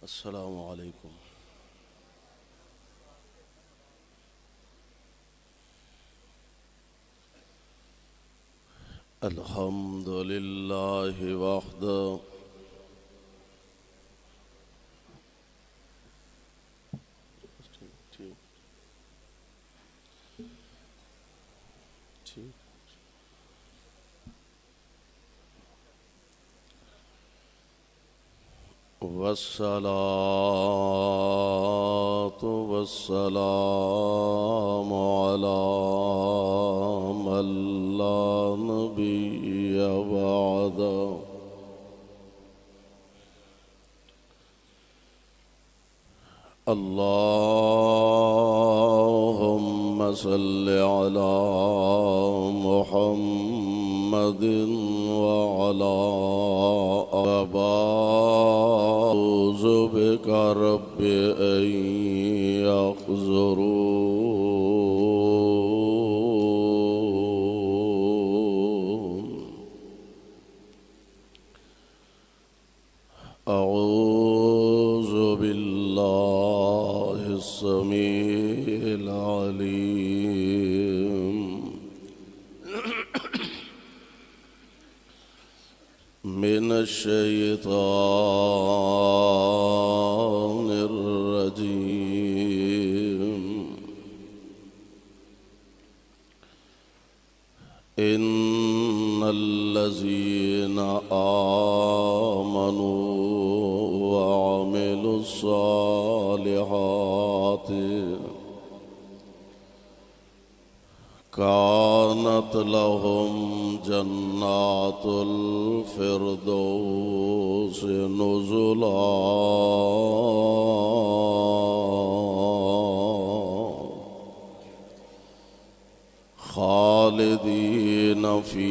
अस्सलामु अलैकुम। अल्हम्दुलिल्लाहि वहदा वस्सलातु वस्सलामु अला मन ला नबिय्य बअदा। अल्लाहुम्मा सल्लि अला मुहम्मदिन व अला अऊज़ु बिका रब्बि अन यहज़ुरून। अऊज़ु बिल्लाहि अस्समीइल अलीम मिनश्शैतानिर रजीम। इन्नल्लज़ीना आमनू व अमिलुस्सालिहाति कानत लहुम जन्नातुल फिरदौस नुज़ुला।